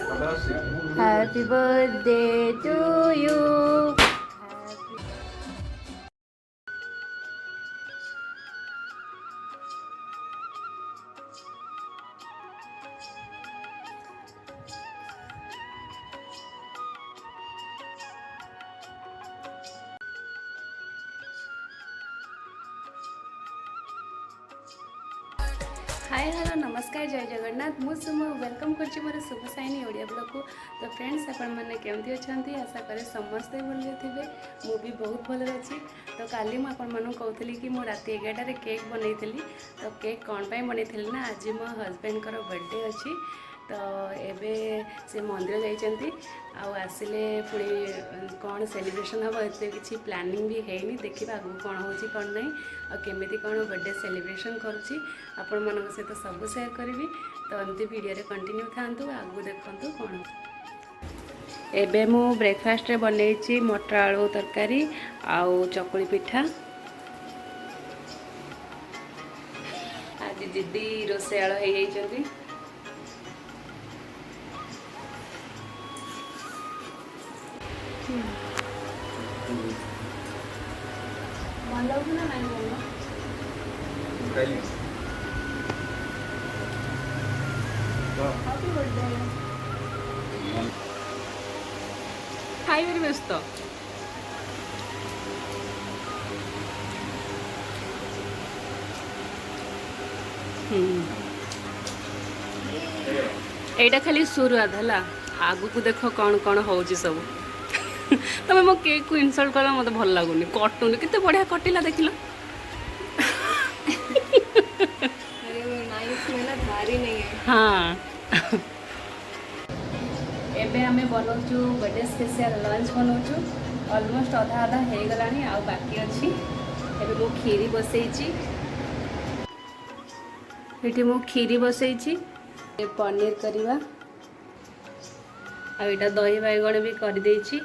Happy birthday to you. Hi hello नमस्कार जय जगन्नाथ मु सुम वेलकम करछि मोर शुभ साइनी ओडिया ब्लॉग को। तो फ्रेंड्स आपण मैंने केमती अच्छा आशा करे समस्ते भले थे मु भी बहुत भल अच्छी। तो काली मुझे आपण कहती कि मु राति 11 केक बनई। तो केक कौन पाई बनई ना आज मो हजबैंड बर्थडे अच्छी। तो एबे से मंदिर जाइछंती आसिले पुणी कौन सेलिब्रेशन हम एत किसी प्लानिंग भी है देखा आगू कौन हो कौन नहीं केमी कौन बर्थडे सेलिब्रेशन करुँची आपण मान सहित सब सेयार करी। तो एमती वीडियो कंटिन्यू था आगू देखु कौन। एबे मु ब्रेकफास्ट रे बनई मटर आलू तरकारी आउ चकुली पिठा। आज दीदी रोषेयाल हो खाई व्यस्त एटा खाली शुरुआत है आगु को देख कौन कौन हो सब। तुम मो केक को इनसल्ट कर मत भल लगुनि कटुनि केते बढ़िया कटिला देखिल। हाँ एबे आमे बनाऊँ बर्थडे स्पेशल लंच बनाऊँ ऑलमोस्ट अधा अधा हो गलानी आ बाकी अच्छी। एबे मो खीरी बसई ये मो खीरी बसई पनीर करवा आईटा दही बैगण भी कर देछि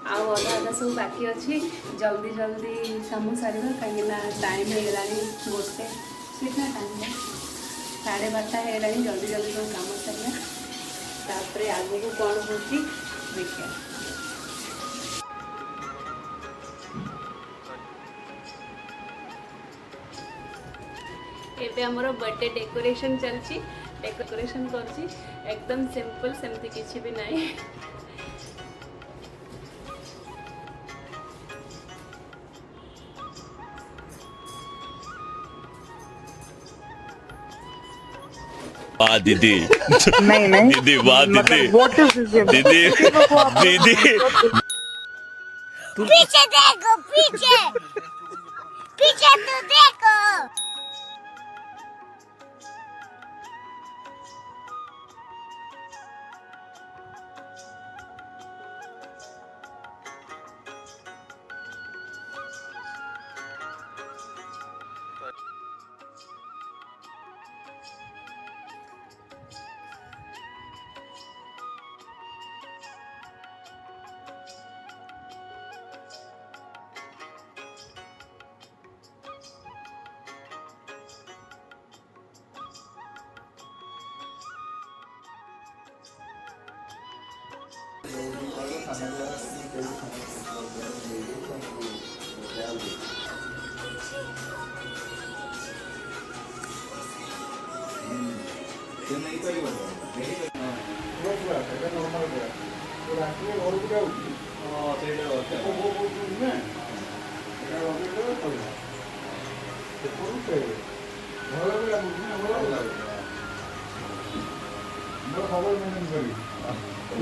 आउ अधा अधा सब बाकी अच्छी। जल्दी जल्दी काम सारे कहीं टाइम हो गलानी गोटे कितना टाइम है 12:30 है जल्दी जल्दी सब काम सारे तापरे आगू को कौन हो देखिए। एबे हमरो बर्थडे डेकोरेशन चलची डेकोरेशन करची एकदम सिंपल सेमती किसी भी नहीं। वाह दीदी नहीं नहीं दीदी वाह दीदी व्हाट इज दिस दीदी दीदी पीछे देखो पीछे पीछे तो देखो।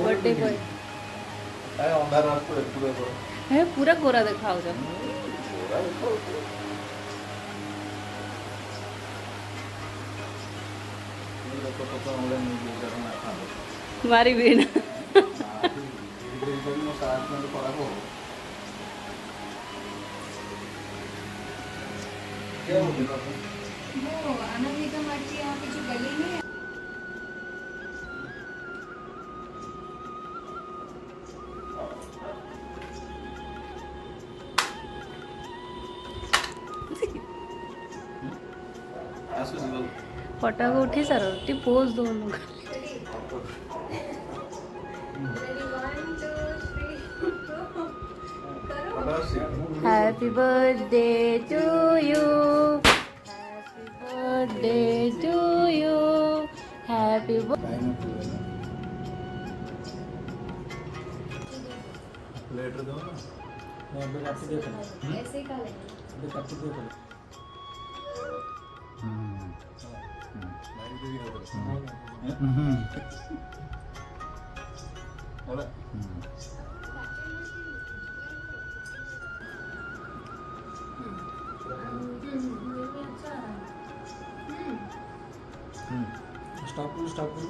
बर्थडे बॉय है पूरा गोरा देखा मारी भी ना फटाक उठे सार टी पोज दो Happy birthday to you. Happy birthday to you. Happy birthday. ऐसे ही खा लेंगे। स्टॉप करो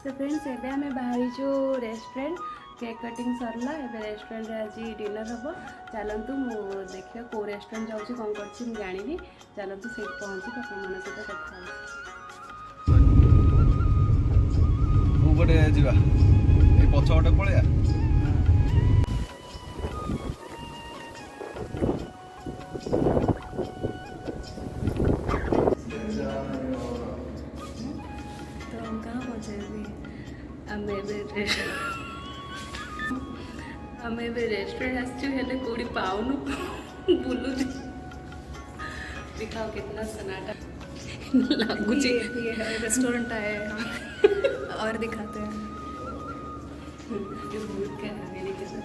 तो फ्रेंड्स एबे आमे बाहरीचु रेस्टोरेंट केक कटिंग सरला एबे रेस्टोरेंट रे आज डिनर हबो चलंतु मु देखियो को रेस्टोरेंट जाउची कोन करछि मु जानिबी चलंतु सेठ पहुंची तो अपन मन सहित कथा को पटे जीवा ए पछवटे पळेया तो हम कहाँ पहुँचे आमे रेस्टोरेंट आसचु हेले कोड़ी पाउनु बुलु दिखाओ कितना सन्नाटा लागुची ये है रेस्टोरेंट आए हैं हम और दिखाते हैं जो भूत का है मेरे के साथ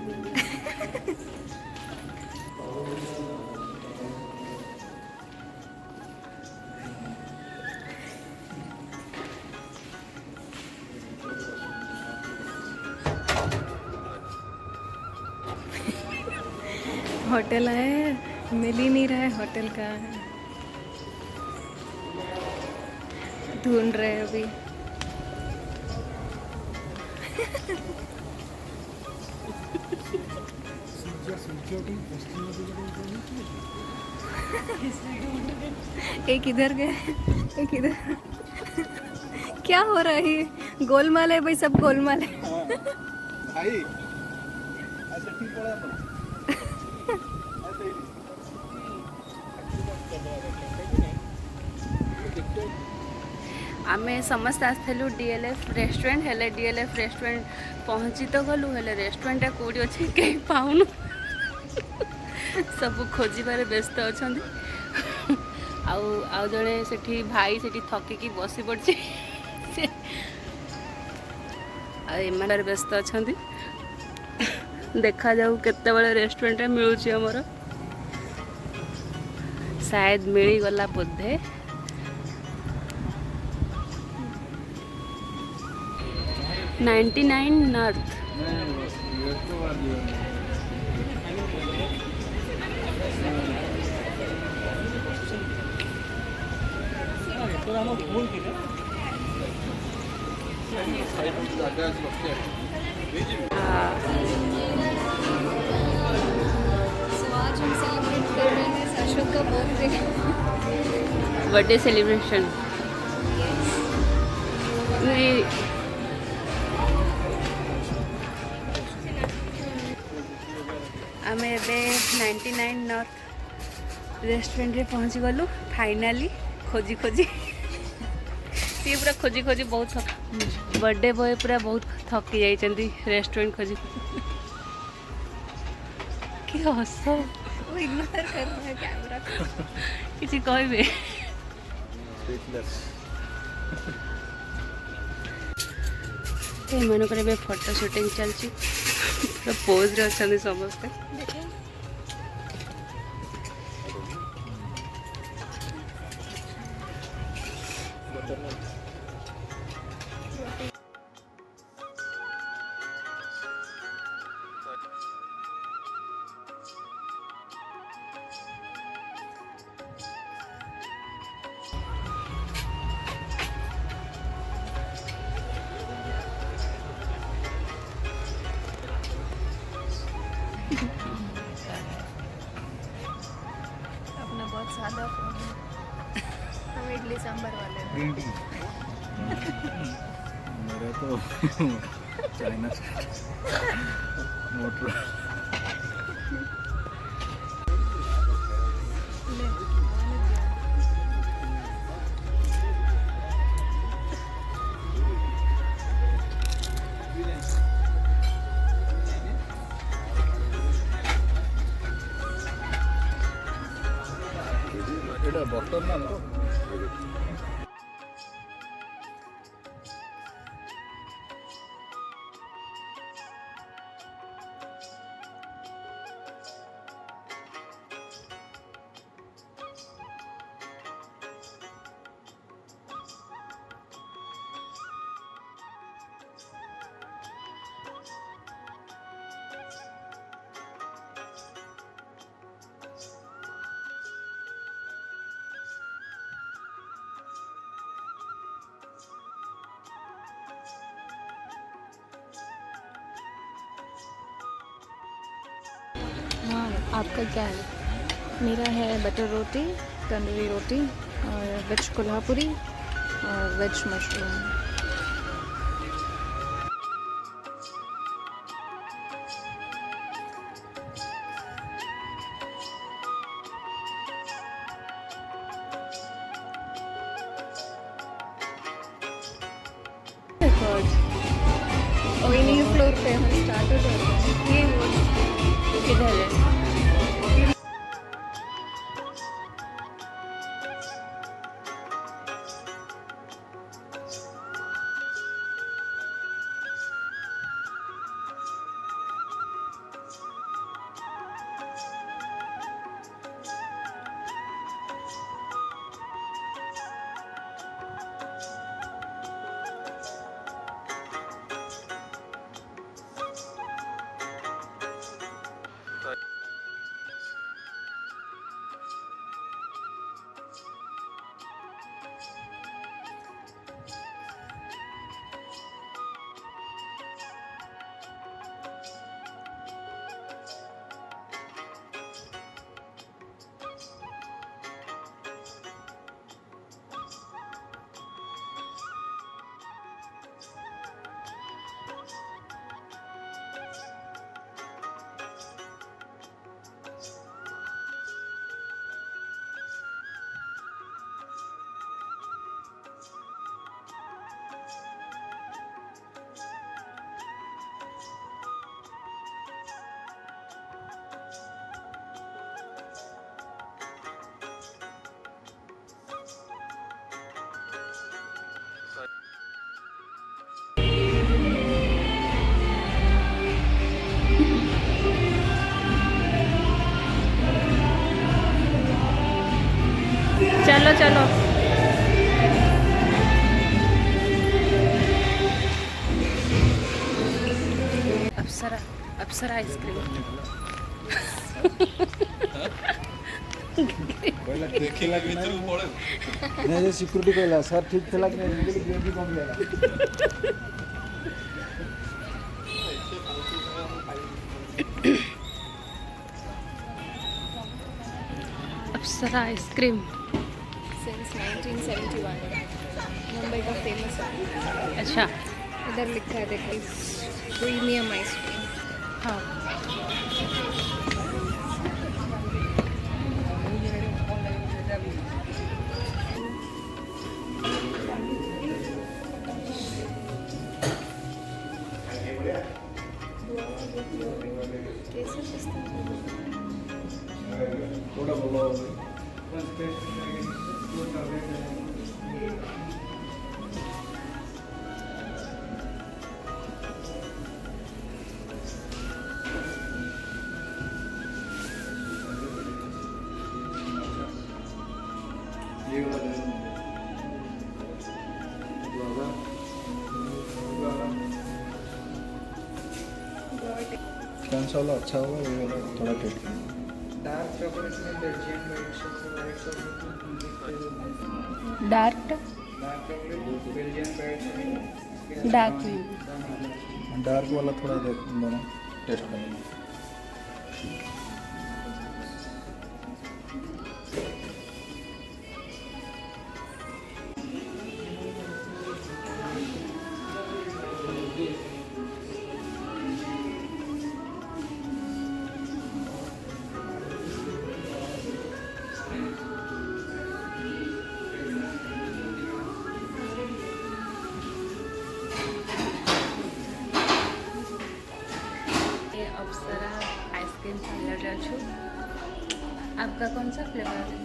होटल आए मिल ही नहीं रहा है होटल का ढूंढ रहे हैं अभी एक इधर गए एक इधर क्या हो रहा है ये गोलमाल है भाई सब गोलमाल है भाई अच्छा ठीक पड़ा अपन आमे समस्त आसलु डीएलएफ रेस्टोरेंट हेले डीएलएफ रेस्टोरेंट पहुँची तो गलु हेले रेस्टोरेंट कौटी अच्छे कहीं पाऊनु सब खोजार व्यस्त अच्छा आउ जड़े से भाई से थकिकी बसी पड़ी आम व्यस्त अच्छा देखा जाऊ केते रेस्टोरेंट मिलूची आमर शायद मिलगला बोधे 99 नॉर्थ आज हम सेलिब्रेट कर रहे हैं अशोक का बर्थडे सेलिब्रेशन आम ए 99 नॉर्थ रेस्टोरेंट रे पहुँच गलु फाइनाली खोजी खोजी सी पूरा खोजी खोजी बहुत बर्थडे बॉय पूरा बहुत थकी जाइछंती रेस्टोरेंट खोजी कि हस वो इग्नोर कर रहा है कैमरा को किसी कहबे एमानकर फोटो शूटिंग चलची पूरा पोज रे अच्छा समस्ते अपना बहुत सादा फोन है। हम इडली सांभर वाले हैं। मेरा तो चाइना मोटर ले, आने दो। এটা বটল না তো हाँ, आपका क्या है? मेरा है बटर रोटी, तंदूरी रोटी और वेज कोल्हापुरी और वेज मशरूम। और इन्हीं फ्लोर पे हम स्टार्ट हो जाते हैं। ये वो किधर है? चलो चलो अप्सरा अप्सरा आइसक्रीम କହିଲା ଦେଖିଲା ଭିତରୁ ପଳେଇବ ନାଇଁ ଯେ ସିକ୍ୟୁରିଟି କହିଲା ସାର୍ ଠିକ୍ ଥିଲା କି ନାହିଁ ବୋଲି ଗ୍ରେଭି କମିଗଲା अप्सरा आइसक्रीम सिंस 1971 मुंबई का फेमस है। अच्छा इधर लिखा है देखिए प्रीमियम आइसक्रीम। हाँ कैसे सस्ता କୋଉଟା ଭଲ ହବ ये वाला दे कौन सा वाला अच्छा होगा ये वाला थोड़ा टेस्ट डार्क चॉकलेट में Belgian white chocolate dark dark chocolate Belgian white dark dark वाला थोड़ा देख दोनों टेस्ट करेंगे ये अप्सरा आइसक्रीम पार्लर जाऊँ। आपका कौन सा फ्लेवर है?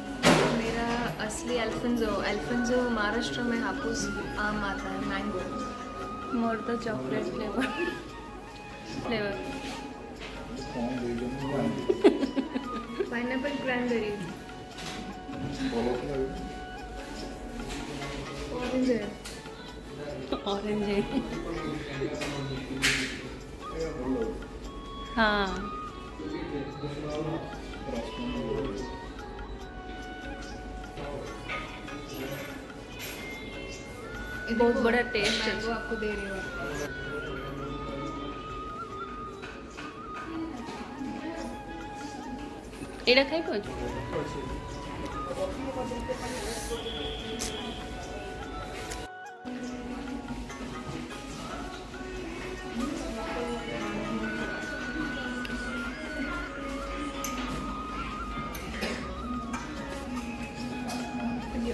मेरा असली अल्फेंजो महाराष्ट्र में हापुस आम आता है, मैंगो। मोर तो chocolate flavour flavour pineapple cranberry, orange है। ऑरेंज है। हाँ बहुत बड़ा टेस्ट है। मैंगो आपको दे रही हूँ। एड़ा खाई कुछ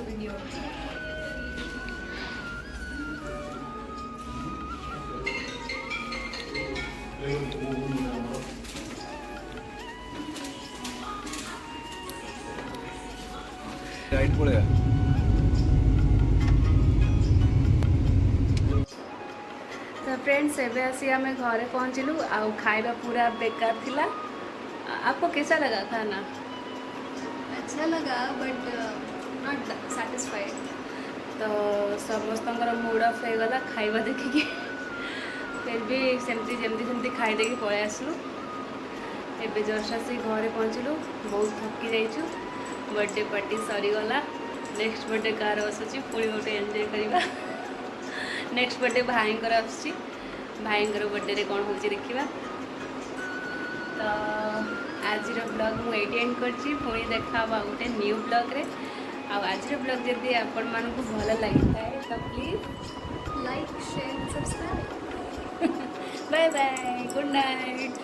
वीडियो राइट पड़ेगा तो फ्रेंड्स एवं आसी आम घरे पहुँचलु आउ खाଇବା पूरा बेकार थिला। आपको कैसा लगा खाना? अच्छा लगा बट नॉट सैटिस्फाइड। तो समस्त मूड अफ हो गला खाଇବା देखिकी फिर भी सेमती जमती खाई देकी पळै आसलु। एबे जस्ट आसी घरे पहुँचलु बहुत थकी जाइछु। बर्थडे पार्टी सरीगला। नेक्स्ट बर्थडे कार आसूची पुणी गोटे एंजॉय करवा। नेक्स्ट बर्थडे भाईंकर आसूची भाईंकर बर्थडे रे कौन होची देखिबा। तो आज ब्लॉग मुझे एंड करची पुणी देखा गोटे न्यू ब्लॉग रे। आज ब्लॉग जदि आपण मानकु भल लगी थाए तो please like share subscribe. Bye bye good night.